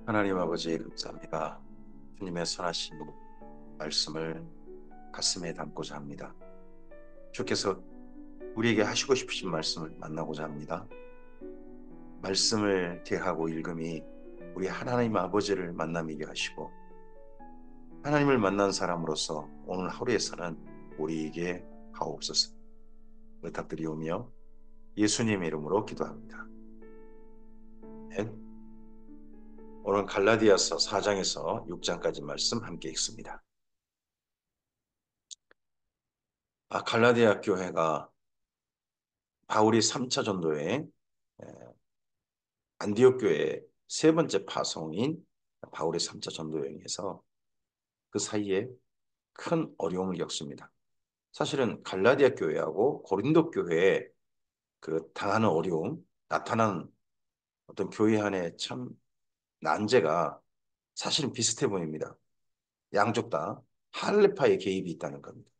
하나님 아버지 감사합니다. 주님의 선하신 말씀을 가슴에 담고자 합니다. 주께서 우리에게 하시고 싶으신 말씀을 만나고자 합니다. 말씀을 대하고 읽음이 우리 하나님 아버지를 만남이게 하시고 하나님을 만난 사람으로서 오늘 하루에서는 우리에게 하옵소서 부탁드리오며 예수님의 이름으로 기도합니다. 네. 오늘 갈라디아서 4장에서 6장까지 말씀 함께 읽습니다. 갈라디아 교회가 바울이 3차 전도에 안디옥 교회의 세 번째 파송인 바울의 3차 전도 여행에서 그 사이에 큰 어려움을 겪습니다. 사실은 갈라디아 교회하고 고린도 교회의 그 당하는 어려움, 나타나는 어떤 교회 안에 참 난제가 사실은 비슷해 보입니다. 양쪽 다 할레파의 개입이 있다는 겁니다.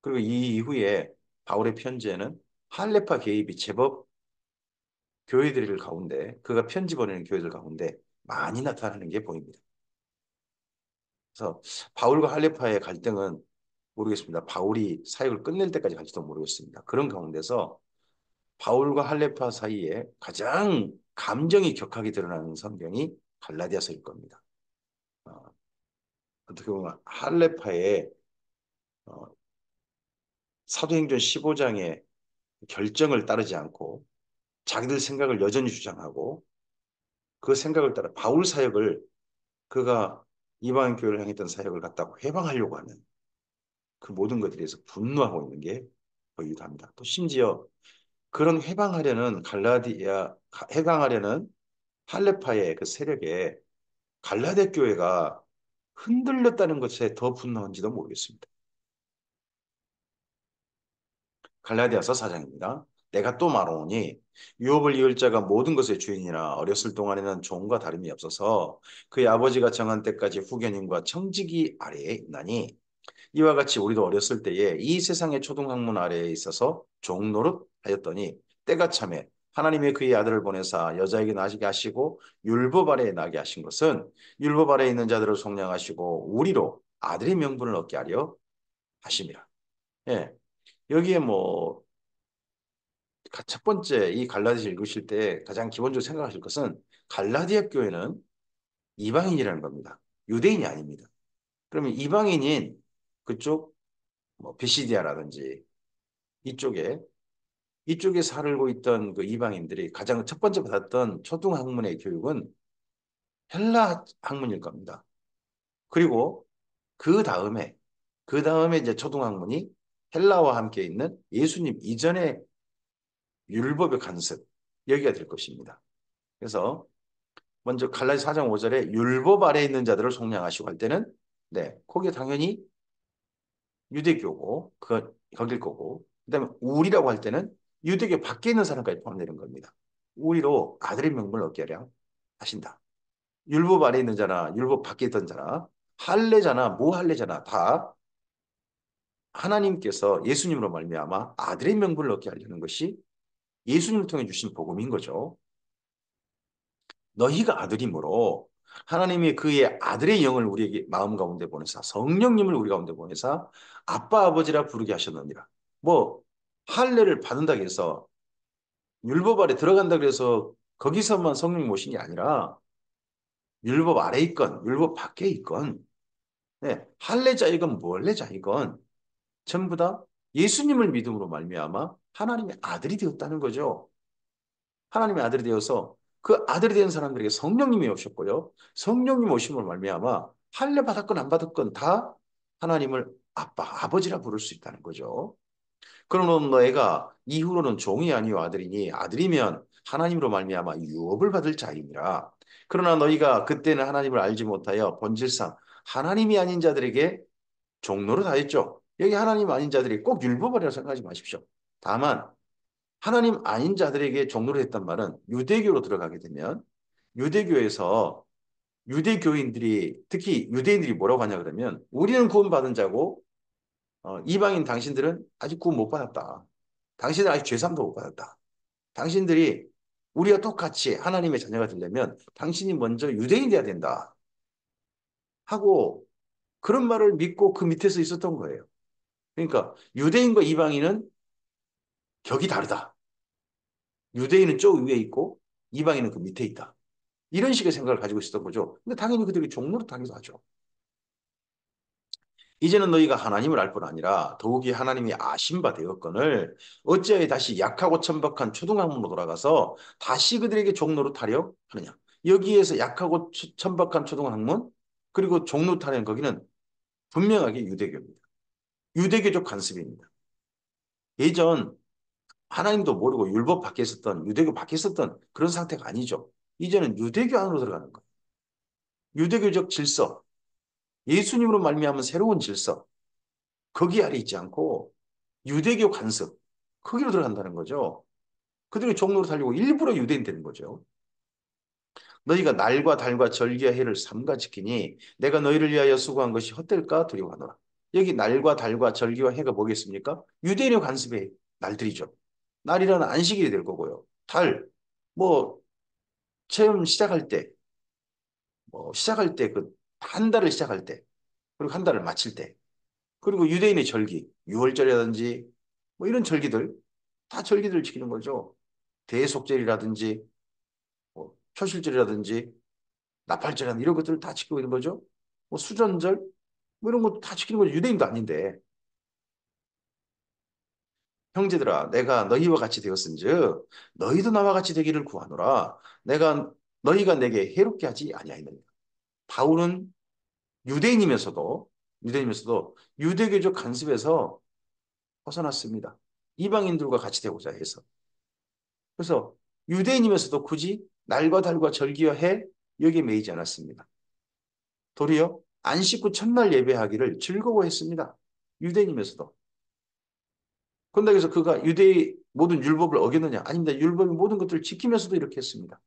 그리고 이 이후에 바울의 편지에는 할레파 개입이 제법 교회들 가운데, 그가 편지 보내는 교회들 가운데 많이 나타나는 게 보입니다. 그래서 바울과 할레파의 갈등은 모르겠습니다. 바울이 사역을 끝낼 때까지 갈지도 모르겠습니다. 그런 가운데서 바울과 할레파 사이에 가장 감정이 격하게 드러나는 성경이 갈라디아서일 겁니다. 어, 어떻게 보면 할레파의 어, 사도행전 15장의 결정을 따르지 않고 자기들 생각을 여전히 주장하고 그 생각을 따라 바울 사역을 그가 이방인 교회를 향했던 사역을 갖다가 회방하려고 하는 그 모든 것들에 대해서 분노하고 있는 게 보이기도 합니다. 또 심지어 그런 해방하려는 할레파의 그 세력에 갈라데 교회가 흔들렸다는 것에 더 분노한지도 모르겠습니다. 갈라디아서 4장입니다. 내가 또 말하오니 유업을 이을 자가 모든 것의 주인이나 어렸을 동안에는 종과 다름이 없어서 그의 아버지가 정한 때까지 후견인과 청지기 아래에 있나니 이와 같이 우리도 어렸을 때에 이 세상의 초등학문 아래에 있어서 종노릇 하였더니 때가 참에 하나님의 그의 아들을 보내사 여자에게 나게 하시고 율법 아래에 나게 하신 것은 율법 아래에 있는 자들을 속량하시고 우리로 아들의 명분을 얻게 하려 하심이라. 예, 여기에 뭐 첫 번째 이 갈라디아 읽으실 때 가장 기본적으로 생각하실 것은 갈라디아 교회는 이방인이라는 겁니다. 유대인이 아닙니다. 그러면 이방인인 그쪽 뭐 비시디아라든지 이쪽에 이쪽에 살고 있던 그 이방인들이 가장 첫 번째 받았던 초등 학문의 교육은 헬라 학문일 겁니다. 그리고 그 다음에 이제 초등 학문이 헬라와 함께 있는 예수님 이전의 율법의 간섭 여기가 될 것입니다. 그래서 먼저 갈라디아 4장 5절에 율법 아래에 있는 자들을 속량하시고 할 때는 네, 거기에 당연히 유대교고 거길 거고 그다음에 우리라고 할 때는 유대교 밖에 있는 사람까지 포함되는 겁니다. 우리로 아들의 명분을 얻게 하려 하신다. 율법 아래 있는 자나 율법 밖에 있던 자나 할례자나 무할례자나 다 하나님께서 예수님으로 말미암아 아들의 명분을 얻게 하려는 것이 예수님을 통해 주신 복음인 거죠. 너희가 아들이므로 하나님이 그의 아들의 영을 우리에게 마음 가운데 보내사 성령님을 우리 가운데 보내사 아빠 아버지라 부르게 하셨느니라. 뭐 할례를 받는다고 해서 율법 아래 들어간다 그래서 거기서만 성령이 오신 게 아니라 율법 아래 있건 율법 밖에 있건 네, 할례자이건 무할례자이건 전부 다 예수님을 믿음으로 말미암아 하나님의 아들이 되었다는 거죠. 하나님의 아들이 되어서 그 아들이 된 사람들에게 성령님이 오셨고요. 성령님 오심으로 말미암아 할례 받았건 안 받았건 다 하나님을 아빠, 아버지라 부를 수 있다는 거죠. 그러면 너희가 이후로는 종이 아니요 아들이니 아들이면 하나님으로 말미암아 유업을 받을 자이니라. 그러나 너희가 그때는 하나님을 알지 못하여 본질상 하나님이 아닌 자들에게 종로를 다했죠. 여기 하나님 아닌 자들이 꼭 율법이라고 생각하지 마십시오. 다만 하나님 아닌 자들에게 종로를 했단 말은 유대교로 들어가게 되면 유대교에서 유대교인들이 특히 유대인들이 뭐라고 하냐 그러면 우리는 구원받은 자고 이방인 당신들은 아직 구원 못 받았다. 당신은 아직 죄삼도 못 받았다. 당신들이 우리가 똑같이 하나님의 자녀가 되려면 당신이 먼저 유대인이 돼야 된다 하고 그런 말을 믿고 그 밑에서 있었던 거예요. 그러니까 유대인과 이방인은 격이 다르다. 유대인은 저 위에 있고 이방인은 그 밑에 있다. 이런 식의 생각을 가지고 있었던 거죠. 근데 당연히 그들이 종노릇하기도 하죠. 이제는 너희가 하나님을 알 뿐 아니라 더욱이 하나님이 아신 바 되었거늘 어찌하여 다시 약하고 천박한 초등학문으로 돌아가서 다시 그들에게 종노릇하려 하느냐. 여기에서 약하고 천박한 초등학문 그리고 종노릇하는 거기는 분명하게 유대교입니다. 유대교적 관습입니다. 예전 하나님도 모르고 율법 밖에 있었던 유대교 밖에 있었던 그런 상태가 아니죠. 이제는 유대교 안으로 들어가는 거예요. 유대교적 질서, 예수님으로 말미암은 새로운 질서, 거기 아래 있지 않고 유대교 관습, 거기로 들어간다는 거죠. 그들이 종로로 살려고 일부러 유대인 되는 거죠. 너희가 날과 달과 절기와 해를 삼가 지키니 내가 너희를 위하여 수고한 것이 헛될까 두려워하노라. 여기 날과 달과 절기와 해가 뭐겠습니까? 유대인의 관습의 날들이죠. 날이라는 안식일이 될 거고요. 달, 뭐 체험 시작할 때, 시작할 때 한 달을 시작할 때, 그리고 한 달을 마칠 때, 그리고 유대인의 절기, 유월절이라든지 뭐 이런 절기들, 다 절기들을 지키는 거죠. 대속절이라든지, 뭐 초실절이라든지, 나팔절이라든지 이런 것들을 다 지키고 있는 거죠. 뭐 수전절, 뭐 이런 것도 다 지키는 거죠. 유대인도 아닌데. 형제들아, 내가 너희와 같이 되었은즉 너희도 나와 같이 되기를 구하노라. 너희가 내게 해롭게 하지 아니하느니라. 바울은 유대인이면서도 유대인이면서도 유대교적 간섭에서 벗어났습니다. 이방인들과 같이 되고자 해서. 그래서 유대인이면서도 굳이 날과 달과 절기와 해 여기에 매이지 않았습니다. 도리어 안식 후 첫날 예배하기를 즐거워했습니다. 유대인이면서도. 그런다고 해서 그가 유대의 모든 율법을 어겼느냐? 아닙니다. 율법의 모든 것들을 지키면서도 이렇게 했습니다.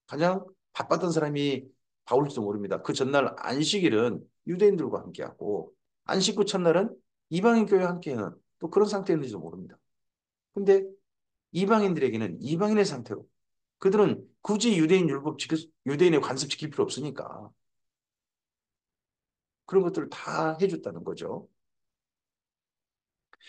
가장 바빴던 사람이 바울일지도 모릅니다. 그 전날 안식일은 유대인들과 함께하고 안식 후 첫날은 이방인 교회와 함께하는 또 그런 상태였는지도 모릅니다. 근데 이방인들에게는 이방인의 상태로 그들은 굳이 유대인의 관습 지킬 필요 없으니까 그런 것들을 다 해줬다는 거죠.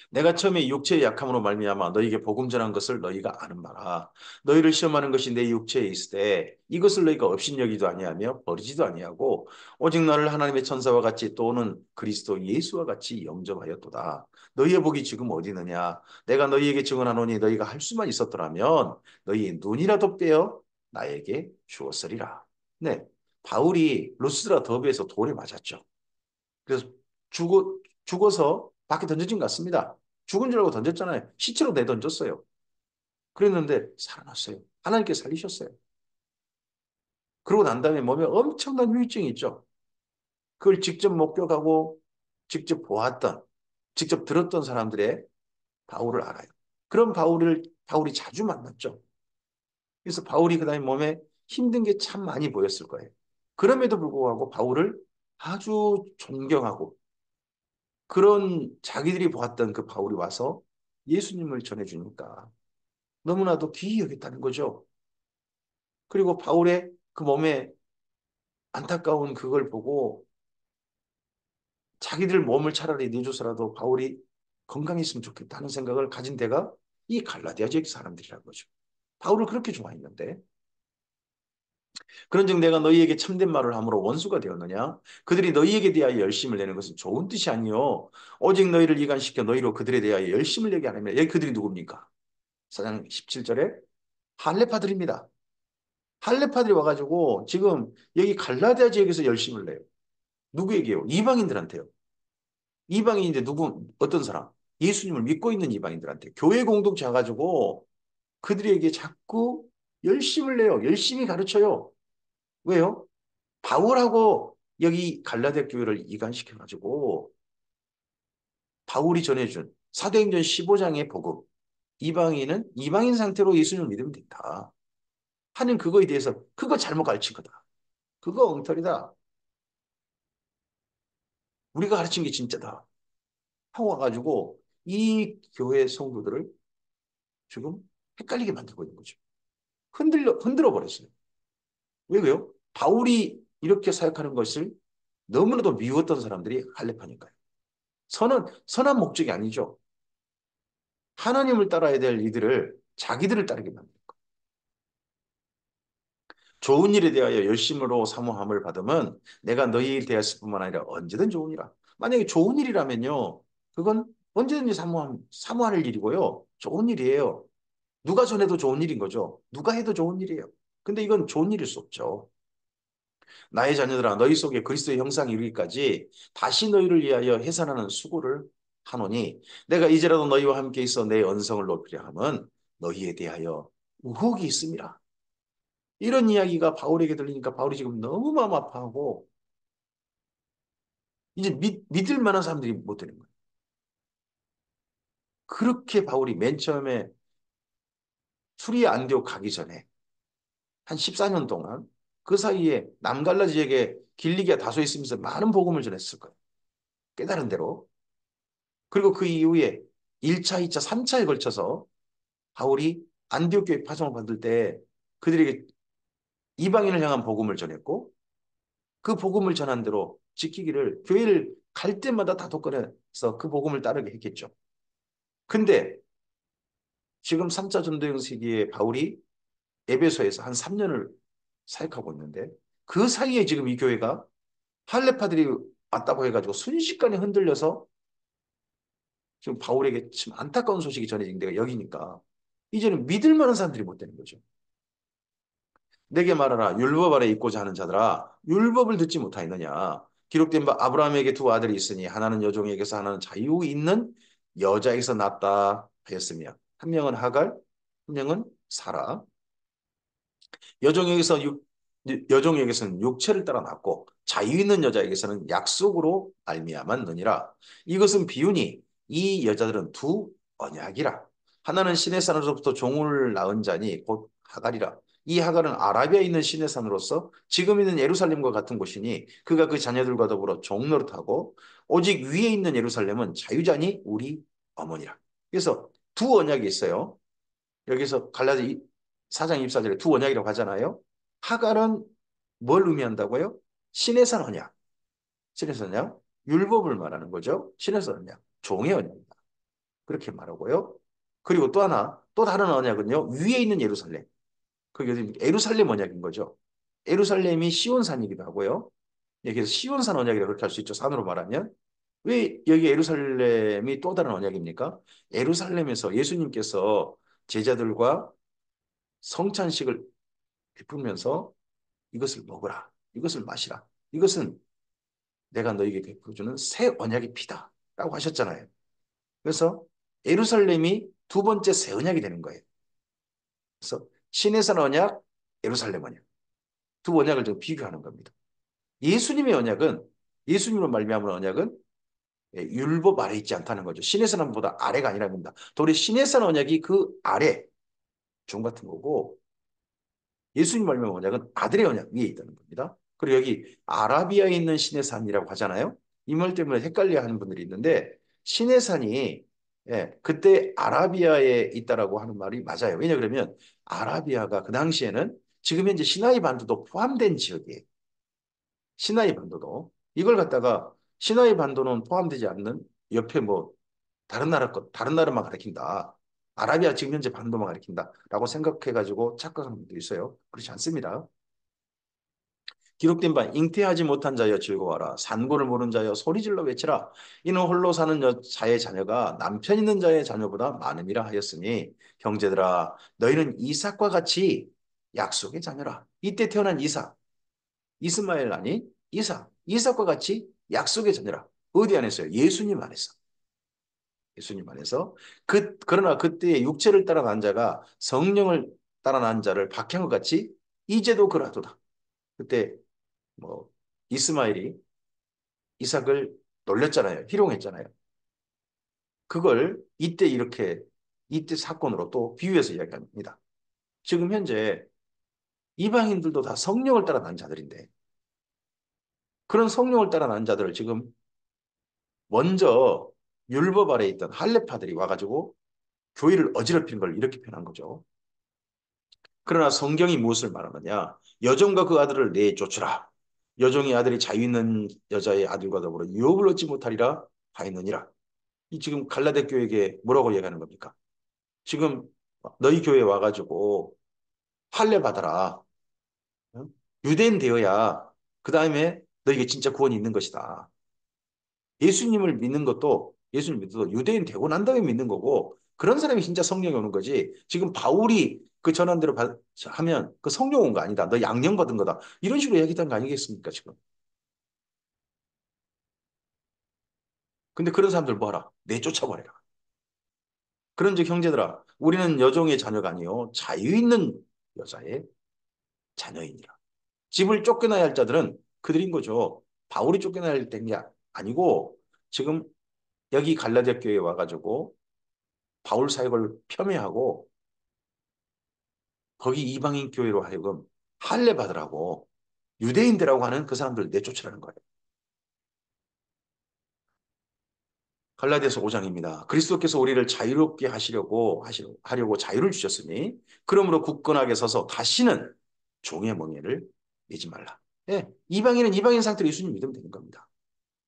내가 처음에 육체의 약함으로 말미암아 너희에게 복음 전한 것을 너희가 아는 바라. 너희를 시험하는 것이 내 육체에 있을 때 이것을 너희가 업신여기도 아니하며 버리지도 아니하고 오직 너를 하나님의 천사와 같이 또는 그리스도 예수와 같이 영접하였도다. 너희의 복이 지금 어디 있느냐? 내가 너희에게 증언하노니 너희가 할 수만 있었더라면 너희의 눈이라도 떼어 나에게 주었으리라. 네, 바울이 루스드라 더비에서 돌에 맞았죠. 그래서 죽어서 밖에 던져진 것 같습니다. 죽은 줄 알고 던졌잖아요. 시체로 내던졌어요. 그랬는데 살아났어요. 하나님께 살리셨어요. 그러고 난 다음에 몸에 엄청난 후유증이 있죠. 그걸 직접 목격하고 직접 보았던, 직접 들었던 사람들의 바울을 알아요. 그런 바울이 자주 만났죠. 그래서 바울이 그다음에 몸에 힘든 게 참 많이 보였을 거예요. 그럼에도 불구하고 바울을 아주 존경하고 그런 자기들이 보았던 그 바울이 와서 예수님을 전해주니까 너무나도 귀히 여겼다는 거죠. 그리고 바울의 그 몸에 안타까운 그걸 보고 자기들 몸을 차라리 내줘서라도 바울이 건강했으면 좋겠다는 생각을 가진 데가 이 갈라디아 지역 사람들이라는 거죠. 바울을 그렇게 좋아했는데 그런즉 내가 너희에게 참된 말을 함으로 원수가 되었느냐? 그들이 너희에게 대하여 열심을 내는 것은 좋은 뜻이 아니요 오직 너희를 이간시켜 너희로 그들에 대하여 열심을 내게 하느냐. 여기 그들이 누굽니까? 4장 17절에 할레파들입니다. 할레파들이 와가지고 지금 여기 갈라디아 지역에서 열심을 내요. 누구에게요? 이방인들한테요. 이방인인데 어떤 사람? 예수님을 믿고 있는 이방인들한테 교회 공동체 와가지고 그들에게 자꾸 열심을 내요. 열심히 가르쳐요. 왜요? 바울하고 여기 갈라디아 교회를 이간시켜가지고 바울이 전해준 사도행전 15장의 복음. 이방인은 이방인 상태로 예수님을 믿으면 된다. 하는 그거에 대해서 그거 잘못 가르친 거다. 그거 엉터리다. 우리가 가르친 게 진짜다. 하고 와가지고 이 교회 성도들을 지금 헷갈리게 만들고 있는 거죠. 흔들어 버렸어요. 왜요? 바울이 이렇게 사역하는 것을 너무나도 미웠던 사람들이 할례파니까요. 선한 목적이 아니죠. 하나님을 따라야 될 이들을 자기들을 따르게 만드는 거예요. 좋은 일에 대하여 열심으로 사모함을 받으면 내가 너희 대하였을 뿐만 아니라 언제든 좋은 일이라. 만약에 좋은 일이라면요. 그건 언제든지 사모할 일이고요. 좋은 일이에요. 누가 전해도 좋은 일인 거죠. 누가 해도 좋은 일이에요. 근데 이건 좋은 일일 수 없죠. 나의 자녀들아 너희 속에 그리스도의 형상이 이르기까지 다시 너희를 위하여 해산하는 수고를 하노니 내가 이제라도 너희와 함께 있어 내 언성을 높이려 함은 너희에 대하여 우혹이 있음이라. 이런 이야기가 바울에게 들리니까 바울이 지금 너무 마음 아파하고 이제 믿을 만한 사람들이 못 되는 거예요. 그렇게 바울이 맨 처음에 수리에 안디옥 가기 전에 한 14년 동안 그 사이에 남갈라 지역에 길리기가 다소 있으면서 많은 복음을 전했을 거예요. 깨달은 대로. 그리고 그 이후에 1차, 2차, 3차에 걸쳐서 바울이 안디옥 교회 파송을 받을 때 그들에게 이방인을 향한 복음을 전했고 그 복음을 전한 대로 지키기를 교회를 갈 때마다 다 독거려서 그 복음을 따르게 했겠죠. 근데 지금 3차 전도행 시기에 바울이 에베소에서 한 3년을 사역하고 있는데 그 사이에 지금 이 교회가 할레파들이 왔다고 해가지고 순식간에 흔들려서 지금 바울에게 참 안타까운 소식이 전해진 데가 여기니까 이제는 믿을 만한 사람들이 못 되는 거죠. 내게 말하라 율법 아래 있고자 하는 자들아 율법을 듣지 못하였느냐 기록된 바 아브라함에게 두 아들이 있으니 하나는 여종에게서 하나는 자유 있는 여자에게서 났다 하였으며 한 명은 하갈 한 명은 사라 여종에게서 여종에게서는 육체를 따라 났고 자유 있는 여자에게서는 약속으로 말미암았느니라. 이것은 비유니 이 여자들은 두 언약이라. 하나는 시내 산으로부터 종을 낳은 자니 곧 하갈이라. 이 하갈은 아라비아에 있는 시내 산으로서 지금 있는 예루살렘과 같은 곳이니 그가 그 자녀들과 더불어 종노릇하고 오직 위에 있는 예루살렘은 자유자니 우리 어머니라. 그래서 두 언약이 있어요. 여기서 갈라디 4장 24절에 두 언약이라고 하잖아요. 하갈은 뭘 의미한다고요? 신의 산 언약. 신의 산 언약. 율법을 말하는 거죠. 신의 산 언약. 종의 언약이다. 그렇게 말하고요. 그리고 또 하나, 또 다른 언약은요. 위에 있는 예루살렘. 그게 예루살렘 언약인 거죠. 예루살렘이 시온산이기도 하고요. 여기서 시온산 언약이라고 그렇게 할 수 있죠. 산으로 말하면. 왜 여기 예루살렘이 또 다른 언약입니까? 예루살렘에서 예수님께서 제자들과 성찬식을 베풀면서 이것을 먹으라. 이것을 마시라. 이것은 내가 너에게 베풀어주는 새 언약의 피다. 라고 하셨잖아요. 그래서 예루살렘이 두 번째 새 언약이 되는 거예요. 그래서 신의 언약, 예루살렘 언약. 두 언약을 좀 비교하는 겁니다. 예수님의 언약은 예수님으로 말미암은 언약은 율법 아래 있지 않다는 거죠. 신의 언약보다 아래가 아니라는 겁니다. 도리 신의 언약이 그 아래 종 같은 거고 예수님 말미암은 언약은 아들의 언약 위에 있다는 겁니다. 그리고 여기 아라비아에 있는 신의 산이라고 하잖아요. 이 말 때문에 헷갈려 하는 분들이 있는데 신의 산이 그때 아라비아에 있다라고 하는 말이 맞아요. 왜냐 그러면 아라비아가 그 당시에는 지금 현재 시나이 반도도 포함된 지역이에요. 시나이 반도도. 이걸 갖다가 시나이 반도는 포함되지 않는 옆에 뭐 다른 나라만 가리킨다. 아라비아 지금 현재 반도만 가리킨다라고 생각해가지고 착각하는 분도 있어요. 그렇지 않습니다. 기록된 바 잉태하지 못한 자여 즐거워하라. 산고를 모른 자여 소리질러 외치라. 이는 홀로 사는 자의 자녀가 남편 있는 자의 자녀보다 많음이라 하였으니 형제들아 너희는 이삭과 같이 약속의 자녀라. 이때 태어난 이삭, 이스마엘 아니 이삭, 이삭과 같이 약속의 자녀라. 어디 안에서요? 예수님 안에서. 예수님 안에서 그러나 그때의 육체를 따라 난 자가 성령을 따라 난 자를 박해한 것 같이 이제도 그러하도다. 그때 뭐 이스마엘이 이삭을 놀렸잖아요. 희롱했잖아요. 그걸 이때 사건으로 또 비유해서 이야기합니다. 지금 현재 이방인들도 다 성령을 따라 난 자들인데 그런 성령을 따라 난 자들을 지금 먼저 율법 아래 있던 할례파들이 와가지고 교회를 어지럽힌 걸 이렇게 표현한 거죠. 그러나 성경이 무엇을 말하느냐? 여종과 그 아들을 내쫓으라. 여종의 아들이 자유 있는 여자의 아들과 더불어 유업을 얻지 못하리라 하였느니라. 이 지금 갈라데 교회에게 뭐라고 얘기하는 겁니까? 지금 너희 교회에 와가지고 할례 받아라. 응? 유대인 되어야 그 다음에 너에게 진짜 구원이 있는 것이다. 예수님을 믿는 것도 예수님 믿어도 유대인 되고 난 다음에 믿는 거고 그런 사람이 진짜 성령이 오는 거지. 지금 바울이 그 전한 대로 하면 그 성령 온 거 아니다. 너 양령 받은 거다. 이런 식으로 얘기했던 거 아니겠습니까, 지금? 근데 그런 사람들 뭐 하라? 내쫓아버려라. 그런즉 형제들아, 우리는 여종의 자녀가 아니요 자유 있는 여자의 자녀이니라. 집을 쫓겨나야 할 자들은 그들인 거죠. 바울이 쫓겨나야 할 게 아니고 지금 여기 갈라디아 교회에 와가지고 바울 사역을 폄훼하고 거기 이방인 교회로 하여금 할례 받으라고 유대인들하고 하는 그 사람들 내쫓으라는 거예요. 갈라디아서 5장입니다. 그리스도께서 우리를 자유롭게 하려고 자유를 주셨으니 그러므로 굳건하게 서서 다시는 종의 멍에를 매지 말라. 예, 이방인은 이방인 상태로 예수님 믿으면 되는 겁니다.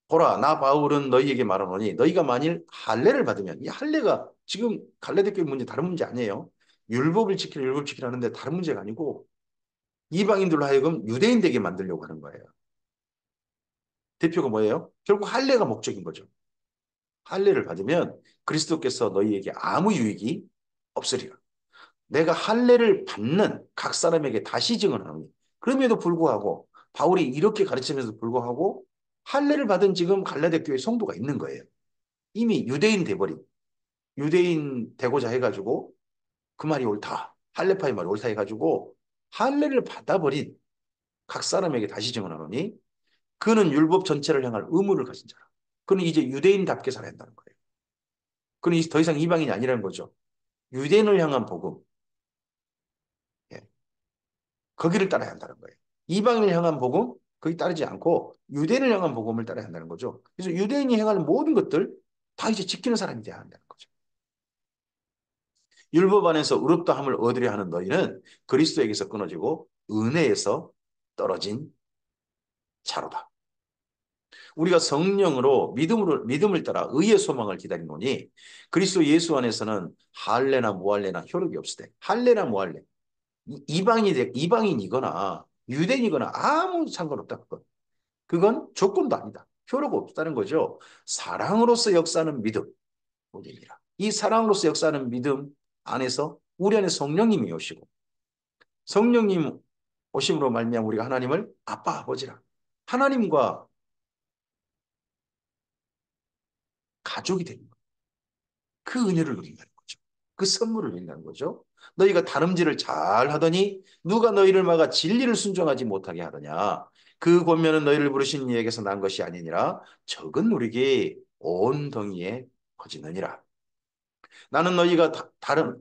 보라, 나 바울은 너희에게 말하노니 너희가 만일 할례를 받으면 이 할례가 지금 갈라디아 교회 문제 다른 문제 아니에요. 율법 지키라는데 다른 문제가 아니고 이방인들로 하여금 유대인 되게 만들려고 하는 거예요. 대표가 뭐예요? 결국 할례가 목적인 거죠. 할례를 받으면 그리스도께서 너희에게 아무 유익이 없으리라. 내가 할례를 받는 각 사람에게 다시 증언하노니 그럼에도 불구하고 바울이 이렇게 가르치면서 불구하고 할례를 받은 지금 갈라디아 교회 성도가 있는 거예요. 이미 유대인 돼버린 유대인 되고자 해가지고 그 말이 옳다. 할례파의 말이 옳다 해가지고 할례를 받아버린 각 사람에게 다시 증언하노니 그는 율법 전체를 향할 의무를 가진 자라. 그는 이제 유대인답게 살아야 한다는 거예요. 그는 더 이상 이방인이 아니라는 거죠. 유대인을 향한 복음, 예, 거기를 따라야 한다는 거예요. 이방인을 향한 복음, 거기 따르지 않고 유대인을 향한 복음을 따라야 한다는 거죠. 그래서 유대인이 행하는 모든 것들 다 이제 지키는 사람이 돼야 한다는 거죠. 율법 안에서 의롭다함을 얻으려 하는 너희는 그리스도에게서 끊어지고 은혜에서 떨어진 자로다. 우리가 성령으로 믿음을 따라 의의 소망을 기다리노니 그리스도 예수 안에서는 할례나 무할례나 효력이 없으되 할례나 무할례 이방인이거나 유대인이거나 아무 상관없다. 그건 조건도 아니다. 효력이 없다는 거죠. 사랑으로서 역사하는 믿음 뿐이니라. 이 사랑으로서 역사하는 믿음 안에서 우리 안에 성령님이 오시고 성령님 오심으로 말미암아 우리가 하나님을 아빠 아버지라 하나님과 가족이 되는 거예요. 그 은혜를 누린다는 거죠. 그 선물을 누린다는 거죠. 너희가 다름질을 잘 하더니 누가 너희를 막아 진리를 순종하지 못하게 하더냐. 그 권면은 너희를 부르신 이에게서 난 것이 아니니라. 적은 누리기 온 덩이에 퍼지느니라. 나는 너희가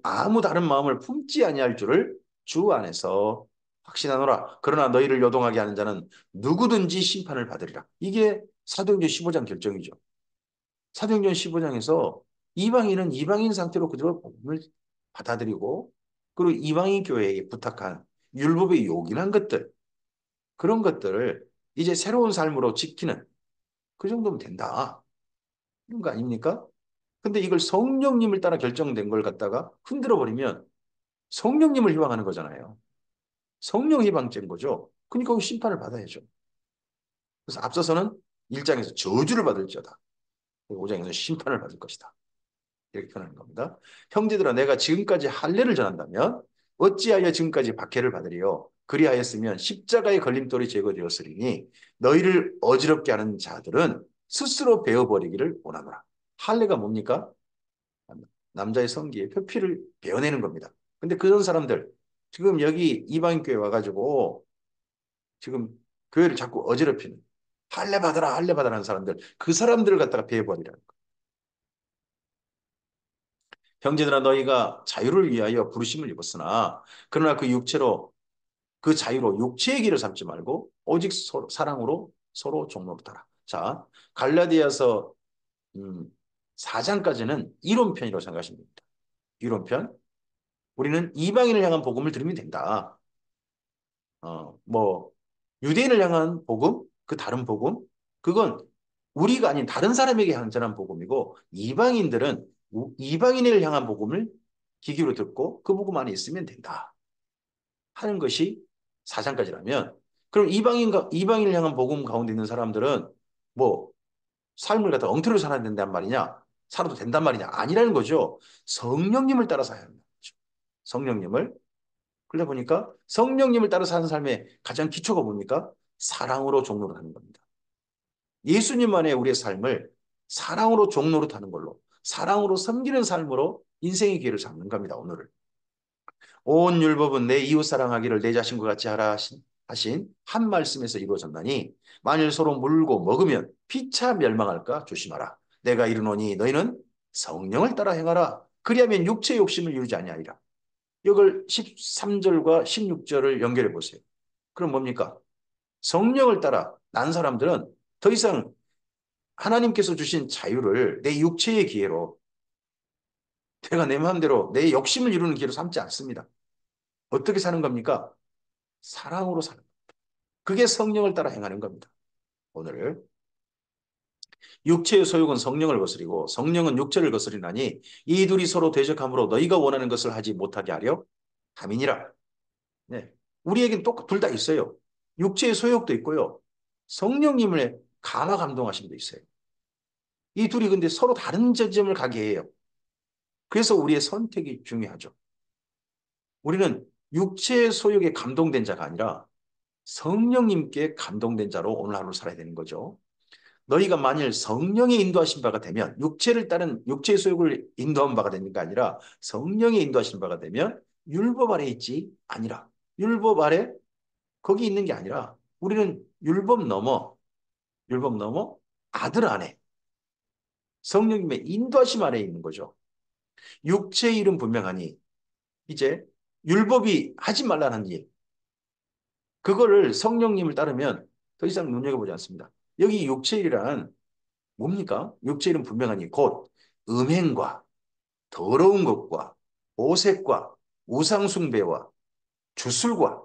아무 다른 마음을 품지 아니할 줄을 주 안에서 확신하노라. 그러나 너희를 요동하게 하는 자는 누구든지 심판을 받으리라. 이게 사도행전 15장 결정이죠. 사도행전 15장에서 이방인은 이방인 상태로 그대로 복음을 받아들이고 그리고 이방인 교회에게 부탁한 율법에 요긴한 것들 그런 것들을 이제 새로운 삶으로 지키는 그 정도면 된다. 이런 거 아닙니까? 근데 이걸 성령님을 따라 결정된 걸 갖다가 흔들어 버리면 성령님을 희망하는 거잖아요. 성령 희망죄인 거죠. 그러니까 그 심판을 받아야죠. 그래서 앞서서는 1장에서 저주를 받을지어다. 5장에서 심판을 받을 것이다. 이렇게 표현하는 겁니다. 형제들아 내가 지금까지 할례를 전한다면 어찌하여 지금까지 박해를 받으리요. 그리하였으면 십자가의 걸림돌이 제거되었으리니 너희를 어지럽게 하는 자들은 스스로 베어버리기를 원하노라. 할례가 뭡니까? 남자의 성기에 표피를 베어내는 겁니다. 근데 그런 사람들 지금 여기 이방인 교회 와가지고 지금 교회를 자꾸 어지럽히는 할례 받아라 하는 사람들 그 사람들을 갖다가 베어버리라는 거예요. 형제들아 너희가 자유를 위하여 부르심을 입었으나 그러나 그 육체로 그 자유로 육체의 길을 삼지 말고 오직 사랑으로 서로 종로로따라. 자, 갈라디아서 4장까지는 이론편이라고 생각하시면 됩니다. 이론편. 우리는 이방인을 향한 복음을 들으면 된다. 뭐 유대인을 향한 복음, 그 다른 복음, 그건 우리가 아닌 다른 사람에게 향전한 복음이고 이방인들은 이방인을 향한 복음을 귀기로 듣고 그 복음 안에 있으면 된다 하는 것이 사상까지라면 그럼 이방인을 향한 복음 가운데 있는 사람들은 뭐 삶을 갖다 엉터리로 살아야 된단 말이냐? 살아도 된단 말이냐? 아니라는 거죠. 성령님을 따라 살아야 한다. 성령님을. 그러다 보니까 성령님을 따라 사는 삶의 가장 기초가 뭡니까? 사랑으로 종로를 하는 겁니다. 예수님 안에 우리의 삶을 사랑으로 종로로 타는 걸로, 사랑으로 섬기는 삶으로 인생의 기회를 잡는 겁니다, 오늘을. 온 율법은 내 이웃 사랑하기를 내 자신과 같이 하라 하신 한 말씀에서 이루어졌나니 만일 서로 물고 먹으면 피차 멸망할까 조심하라. 내가 이르노니 너희는 성령을 따라 행하라. 그리하면 육체의 욕심을 이루지 아니하리라. 이걸 13절과 16절을 연결해 보세요. 그럼 뭡니까? 성령을 따라 난 사람들은 더 이상 하나님께서 주신 자유를 내 육체의 기회로 내가 내 마음대로 내 욕심을 이루는 기회로 삼지 않습니다. 어떻게 사는 겁니까? 사랑으로 사는 겁니다. 그게 성령을 따라 행하는 겁니다. 오늘 육체의 소욕은 성령을 거스리고 성령은 육체를 거스리나니 이 둘이 서로 대적함으로 너희가 원하는 것을 하지 못하게 하려 함이니라. 네. 우리에겐 둘 다 있어요. 육체의 소욕도 있고요. 성령님의 감화 감동하심도 있어요. 이 둘이 근데 서로 다른 지점을 가게 해요. 그래서 우리의 선택이 중요하죠. 우리는 육체의 소욕에 감동된 자가 아니라 성령님께 감동된 자로 오늘 하루 살아야 되는 거죠. 너희가 만일 성령의 인도하신 바가 되면 육체를 따른 육체의 소욕을 인도한 바가 되는 게 아니라 성령의 인도하신 바가 되면 율법 아래 있지 아니라 율법 아래 거기 있는 게 아니라 우리는 율법 넘어 아들 안에 성령님의 인도하심 아래 있는 거죠. 육체의 일은 분명하니 이제 율법이 하지 말라는 일 그거를 성령님을 따르면 더 이상 눈여겨보지 않습니다. 여기 육체일이란 뭡니까? 육체일은 분명하니 곧 음행과 더러운 것과 오색과 우상숭배와 주술과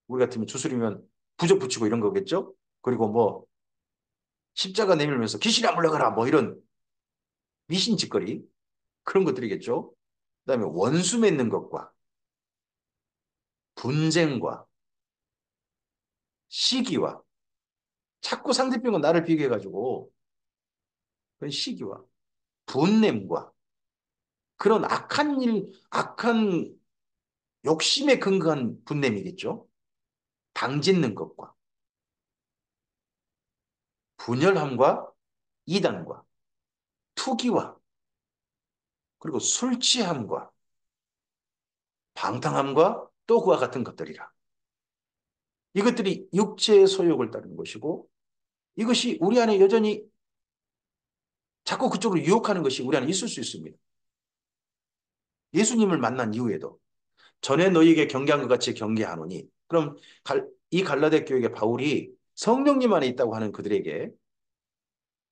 우리 같으면 주술이면 부적 붙이고 이런 거겠죠? 그리고 뭐 십자가 내밀면서 귀신이 안 물러가라 뭐 이런 미신짓거리 그런 것들이겠죠? 그다음에 원수 맺는 것과 분쟁과 시기와 자꾸 상대편과 나를 비교해가지고 그런 시기와 분냄과 그런 악한 욕심에 근거한 분냄이겠죠. 당짓는 것과 분열함과 이단과 투기와 그리고 술 취함과 방탕함과 또 그와 같은 것들이라. 이것들이 육체의 소욕을 따르는 것이고 이것이 우리 안에 여전히 자꾸 그쪽으로 유혹하는 것이 우리 안에 있을 수 있습니다. 예수님을 만난 이후에도 전에 너희에게 경계한 것 같이 경계하노니 그럼 이 갈라데 교회의 바울이 성령님 안에 있다고 하는 그들에게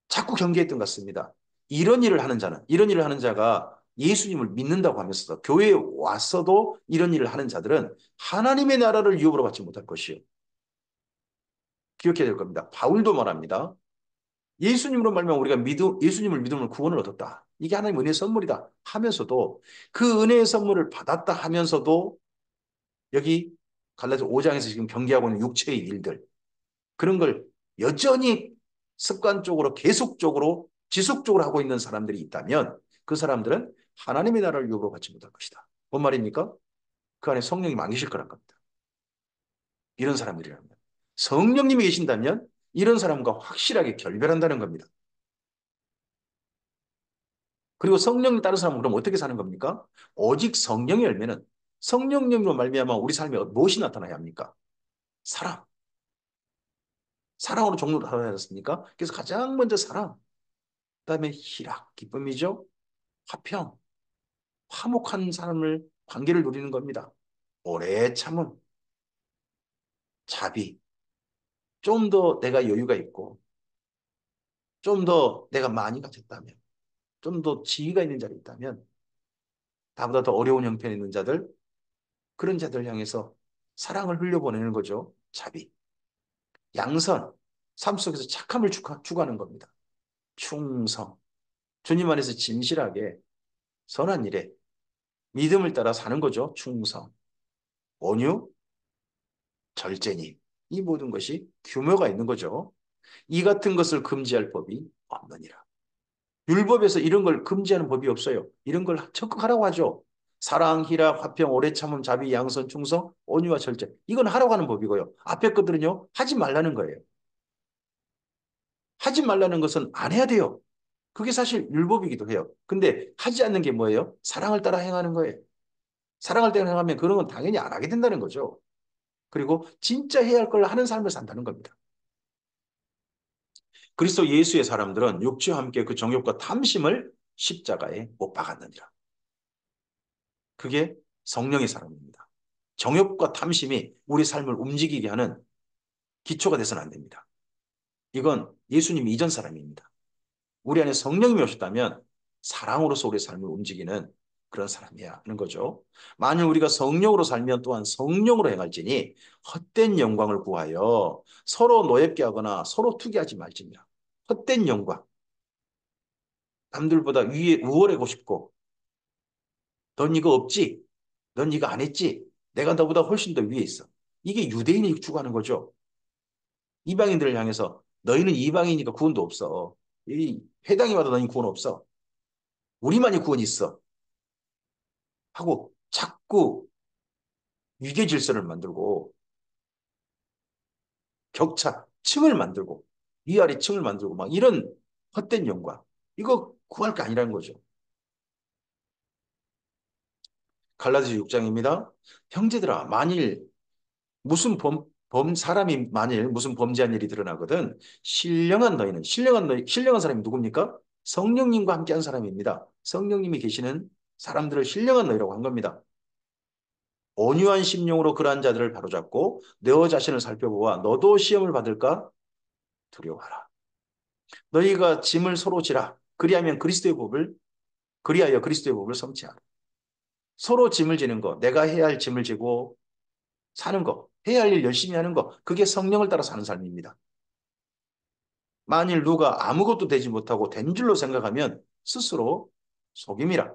자꾸 경계했던 것 같습니다. 이런 일을 하는 자가 예수님을 믿는다고 하면서도 교회에 왔어도 이런 일을 하는 자들은 하나님의 나라를 유업으로 받지 못할 것이요. 기억해야 될 겁니다. 바울도 말합니다. 예수님으로 말미암아 우리가 예수님을 믿으면 구원을 얻었다. 이게 하나님의 은혜의 선물이다 하면서도 그 은혜의 선물을 받았다 하면서도 여기 갈라디아 5장에서 지금 경계하고 있는 육체의 일들 그런 걸 여전히 습관적으로 계속적으로 지속적으로 하고 있는 사람들이 있다면 그 사람들은 하나님의 나라를 유업으로 받지 못할 것이다. 뭔 말입니까? 그 안에 성령님 안 계실 거란 겁니다. 이런 사람들이라면. 성령님이 계신다면 이런 사람과 확실하게 결별한다는 겁니다. 그리고 성령을 따른 사람은 그럼 어떻게 사는 겁니까? 오직 성령의 열매는 성령님으로 말미암아 우리 삶에 무엇이 나타나야 합니까? 사랑. 사랑으로 종로를 하지 않았습니까? 그래서 가장 먼저 사랑. 그다음에 희락, 기쁨이죠. 화평, 화목한 사람을 관계를 누리는 겁니다. 오래 참음, 자비, 좀 더 내가 여유가 있고, 좀 더 내가 많이 가졌다면, 좀 더 지위가 있는 자리 있다면, 나보다 더 어려운 형편에 있는 자들, 그런 자들 향해서 사랑을 흘려보내는 거죠. 자비, 양선, 삶 속에서 착함을 추구하는 겁니다. 충성, 주님 안에서 진실하게 선한 일에 믿음을 따라 사는 거죠. 충성, 온유, 절제님. 이 모든 것이 규모가 있는 거죠. 이 같은 것을 금지할 법이 없느니라. 율법에서 이런 걸 금지하는 법이 없어요. 이런 걸 적극하라고 하죠. 사랑, 희락, 화평, 오래 참음, 자비, 양선, 충성, 온유와 절제. 이건 하라고 하는 법이고요. 앞에 것들은요, 하지 말라는 거예요. 하지 말라는 것은 안 해야 돼요. 그게 사실 율법이기도 해요. 근데 하지 않는 게 뭐예요? 사랑을 따라 행하는 거예요. 사랑을 따라 행하면 그런 건 당연히 안 하게 된다는 거죠. 그리고 진짜 해야 할 걸 하는 삶을 산다는 겁니다. 그리스도 예수의 사람들은 육체와 함께 그 정욕과 탐심을 십자가에 못 박았느니라. 그게 성령의 사람입니다. 정욕과 탐심이 우리 삶을 움직이게 하는 기초가 돼서는 안 됩니다. 이건 예수님 이전 사람입니다. 우리 안에 성령님이 오셨다면 사랑으로서 우리 삶을 움직이는 그런 사람이야 하는 거죠. 만일 우리가 성령으로 살면 또한 성령으로 행할지니 헛된 영광을 구하여 서로 노엽게 하거나 서로 투기하지 말지니라. 헛된 영광. 남들보다 위에 우월하고 싶고 넌 이거 없지? 넌 이거 안 했지? 내가 너보다 훨씬 더 위에 있어. 이게 유대인이 추구하는 거죠. 이방인들을 향해서 너희는 이방인이니까 구원도 없어. 이 회당에 와도 너희 구원 없어. 우리만이 구원이 있어. 하고 자꾸 위계 질서를 만들고 격차, 층을 만들고 위아래 층을 만들고 막 이런 헛된 영광. 이거 구할 게 아니라는 거죠. 갈라디아 6장입니다. 형제들아, 만일 무슨 사람이 만일 무슨 범죄한 일이 드러나거든 신령한 너희는 신령한 사람이 누굽니까? 성령님과 함께한 사람입니다. 성령님이 계시는 사람들을 신령한 너희라고 한 겁니다. 온유한 심령으로 그러한 자들을 바로잡고 너 자신을 살펴보아 너도 시험을 받을까 두려워하라. 너희가 짐을 서로 지라. 그리하여 그리스도의 법을 성취하라. 서로 짐을 지는 거, 내가 해야 할 짐을 지고 사는 거, 해야 할 일 열심히 하는 거, 그게 성령을 따라 사는 삶입니다. 만일 누가 아무것도 되지 못하고 된 줄로 생각하면 스스로 속임이라.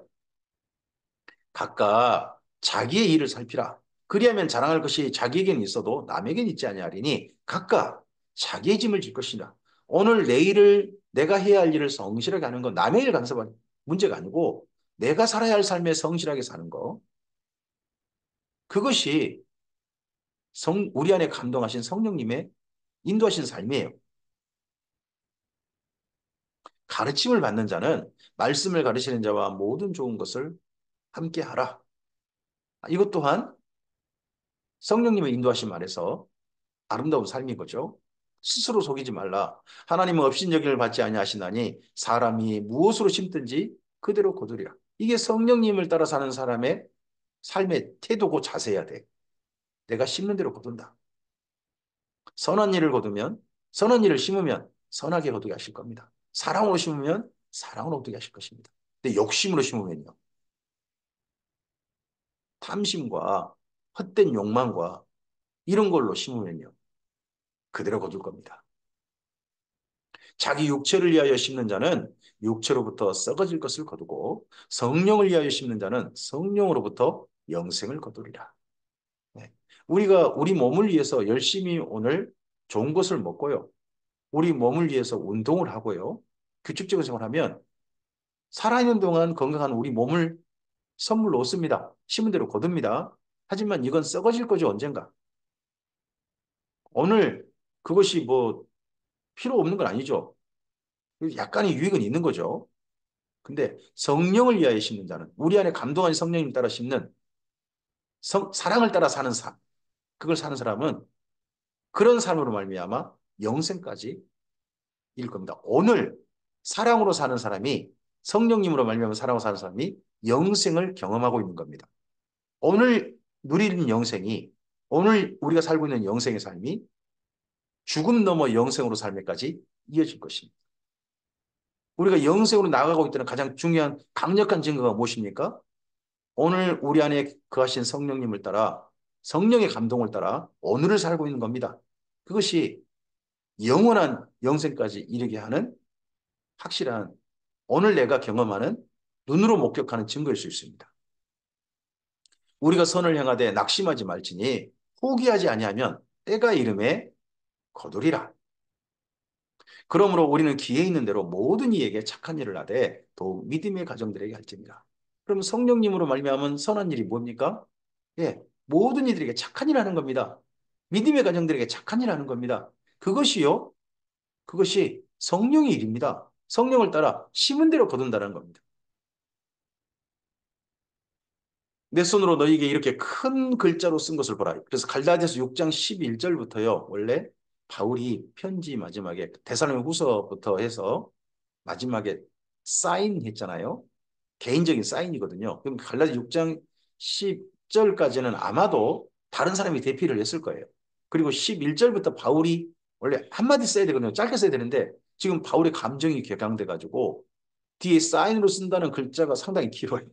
각각 자기의 일을 살피라. 그리하면 자랑할 것이 자기에겐 있어도 남에겐 있지 아니하리니 각각 자기의 짐을 질 것이다. 오늘 내일을 내가 해야 할 일을 성실하게 하는 건 남의 일 간섭한 문제가 아니고 내가 살아야 할 삶에 성실하게 사는 거. 그것이 우리 안에 감동하신 성령님의 인도하신 삶이에요. 가르침을 받는 자는 말씀을 가르치는 자와 모든 좋은 것을 함께 하라. 이것 또한 성령님의 인도하심 아래서 아름다운 삶인 거죠. 스스로 속이지 말라. 하나님은 업신여김을 받지 아니하시나니 사람이 무엇으로 심든지 그대로 거두리라. 이게 성령님을 따라 사는 사람의 삶의 태도고 자세야 돼. 내가 심는 대로 거둔다. 선한 일을 거두면 선한 일을 심으면 선하게 거두게 하실 겁니다. 사랑으로 심으면 사랑으로 거두게 하실 것입니다. 근데 욕심으로 심으면요. 탐심과 헛된 욕망과 이런 걸로 심으면요. 그대로 거둘 겁니다. 자기 육체를 위하여 심는 자는 육체로부터 썩어질 것을 거두고 성령을 위하여 심는 자는 성령으로부터 영생을 거두리라. 네. 우리가 우리 몸을 위해서 열심히 오늘 좋은 것을 먹고요. 우리 몸을 위해서 운동을 하고요. 규칙적인 생활하면 살아있는 동안 건강한 우리 몸을 선물로 얻습니다. 심은 대로 거둡니다. 하지만 이건 썩어질 거죠, 언젠가. 오늘 그것이 뭐 필요 없는 건 아니죠. 약간의 유익은 있는 거죠. 근데 성령을 위하여 심는 자는 우리 안에 감동한 성령님 따라 심는 사랑을 따라 사는 삶. 그걸 사는 사람은 그런 삶으로 말미암아 영생까지 일 겁니다. 오늘 사랑으로 사는 사람이 성령님으로 말미암아 사랑으로 사는 사람이 영생을 경험하고 있는 겁니다. 오늘 누리는 영생이 오늘 우리가 살고 있는 영생의 삶이 죽음 넘어 영생으로 삶에까지 이어질 것입니다. 우리가 영생으로 나아가고 있다는 가장 중요한 강력한 증거가 무엇입니까? 오늘 우리 안에 거하신 성령님을 따라 성령의 감동을 따라 오늘을 살고 있는 겁니다. 그것이 영원한 영생까지 이르게 하는 확실한 오늘 내가 경험하는 눈으로 목격하는 증거일 수 있습니다. 우리가 선을 향하되 낙심하지 말지니 포기하지 아니하면 때가 이름에 거두리라. 그러므로 우리는 기회 있는 대로 모든 이에게 착한 일을 하되 더욱 믿음의 가정들에게 할지니라. 그럼 성령님으로 말미암은 선한 일이 뭡니까? 예, 모든 이들에게 착한 일 하는 겁니다. 믿음의 가정들에게 착한 일 하는 겁니다. 그것이요, 그것이 성령의 일입니다. 성령을 따라 심은 대로 거둔다는 겁니다. 내 손으로 너희에게 이렇게 큰 글자로 쓴 것을 보라. 그래서 갈라디아서 6장 11절부터요. 원래 바울이 편지 마지막에 데살로니가 후서부터 해서 마지막에 사인했잖아요. 개인적인 사인이거든요. 그럼 갈라디아 6장 10절까지는 아마도 다른 사람이 대피를 했을 거예요. 그리고 11절부터 바울이 원래 한마디 써야 되거든요. 짧게 써야 되는데 지금 바울의 감정이 격양돼 가지고 뒤에 사인으로 쓴다는 글자가 상당히 길어요.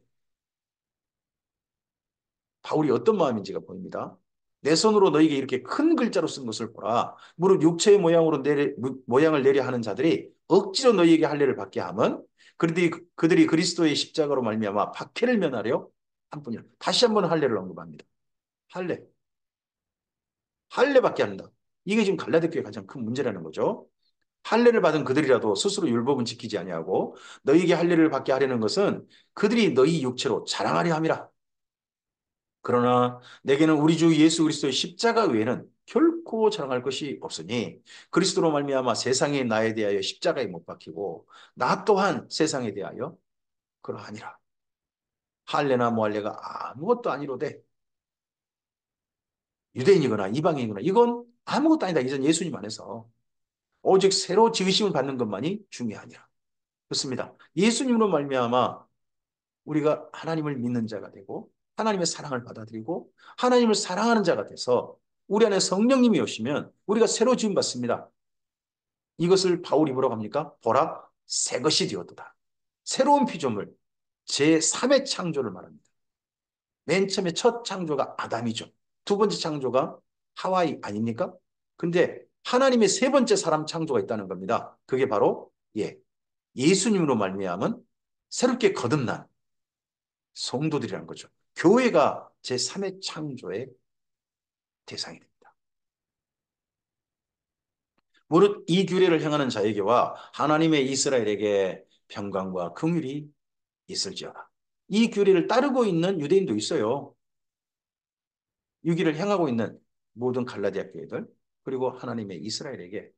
바울이 어떤 마음인지가 보입니다. 내 손으로 너에게 이렇게 큰 글자로 쓴 것을 보라. 무릇 육체의 모양을 내려 하는 자들이 억지로 너희에게 할례를 받게 하면 그들이 그리스도의 십자가로 말미암아 박해를 면하려 한 뿐이라. 다시 한번 할례를 언급합니다. 할례. 할례받게 한다. 이게 지금 갈라디아 교회의 가장 큰 문제라는 거죠. 할례를 받은 그들이라도 스스로 율법은 지키지 아니하고 너희에게 할례를 받게 하려는 것은 그들이 너희 육체로 자랑하려 함이라. 그러나 내게는 우리 주 예수 그리스도의 십자가 외에는 결코 자랑할 것이 없으니 그리스도로 말미암아 세상에 나에 대하여 십자가에 못 박히고 나 또한 세상에 대하여 그러하니라. 할례나 무할례가 아무것도 아니로되 유대인이거나 이방인이거나 이건 아무것도 아니다. 이전 예수님 안에서 오직 새로 지으심을 받는 것만이 중요하니라. 그렇습니다. 예수님으로 말미암아 우리가 하나님을 믿는 자가 되고 하나님의 사랑을 받아들이고 하나님을 사랑하는 자가 돼서 우리 안에 성령님이 오시면 우리가 새로 지음 받습니다. 이것을 바울이 뭐라고 합니까? 보라, 새 것이 되었도다. 새로운 피조물, 제3의 창조를 말합니다. 맨 처음에 첫 창조가 아담이죠. 두 번째 창조가 하와이 아닙니까? 근데 하나님의 세 번째 사람 창조가 있다는 겁니다. 그게 바로 예수님으로 말미암은 새롭게 거듭난 성도들이라는 거죠. 교회가 제3의 창조의 대상이 됩니다. 무릇 이 규례를 행하는 자에게와 하나님의 이스라엘에게 평강과 긍휼이 있을지어다. 이 규례를 따르고 있는 유대인도 있어요. 이 규례를 행하고 있는 모든 갈라디아 교회들 그리고 하나님의 이스라엘에게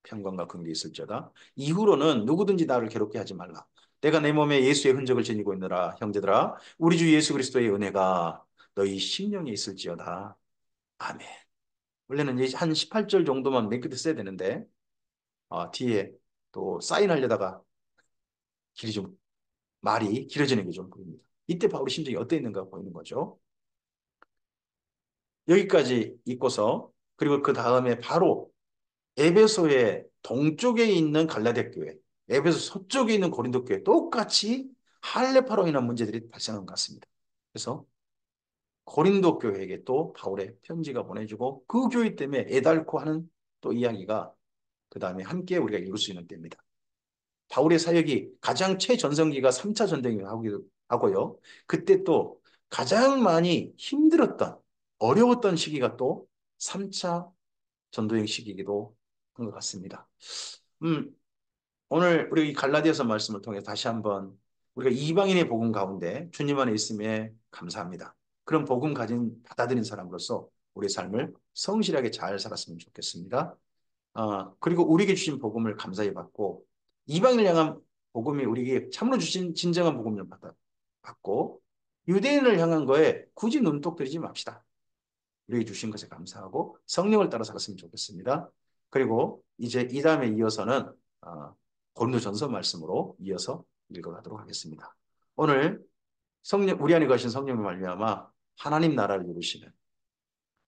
평강과 긍휼이 있을지어다. 이후로는 누구든지 나를 괴롭게 하지 말라. 내가 내 몸에 예수의 흔적을 지니고 있느라 형제들아 우리 주 예수 그리스도의 은혜가 너희 심령에 있을지어다. 아멘. 원래는 한 18절 정도만 맨 끝에 써야 되는데 뒤에 또 사인하려다가 길이 좀 말이 길어지는 게 좀 보입니다. 이때 바울의 심정이 어떠했는가 보이는 거죠. 여기까지 읽고서 그리고 그 다음에 바로 에베소의 동쪽에 있는 갈라디아 교회, 에베소 서쪽에 있는 고린도 교회 똑같이 할례파로 인한 문제들이 발생한 것 같습니다. 그래서 고린도 교회에게 또 바울의 편지가 보내주고 그 교회 때문에 애달고 하는 또 이야기가 그 다음에 함께 우리가 읽을 수 있는 때입니다. 바울의 사역이 가장 최전성기가 3차 전쟁을 하고요. 그때 또 가장 많이 힘들었던 어려웠던 시기가 또 3차 전도행 시기이기도 한 것 같습니다. 음, 오늘 우리 이 갈라디아서 말씀을 통해 다시 한번 우리가 이방인의 복음 가운데 주님 안에 있음에 감사합니다. 그런 복음 받아들인 사람으로서 우리의 삶을 성실하게 잘 살았으면 좋겠습니다. 그리고 우리에게 주신 복음을 감사히 받고 이방인을 향한 복음이 우리에게 참으로 주신 진정한 복음을 받고 유대인을 향한 거에 굳이 눈독 들이지 맙시다. 우리에게 주신 것에 감사하고 성령을 따라 살았으면 좋겠습니다. 그리고 이제 이 다음에 이어서는 고린도전서 말씀으로 이어서 읽어가도록 하겠습니다. 오늘 우리 안에 거하신 성령을 말미암아 하나님 나라를 이루시는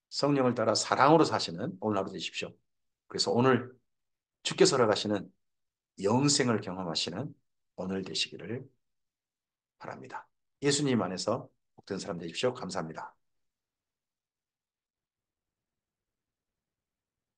성령을 따라 사랑으로 사시는 오늘 하루 되십시오. 그래서 오늘 주께서 살아가시는 영생을 경험하시는 오늘 되시기를 바랍니다. 예수님 안에서 복된 사람 되십시오. 감사합니다.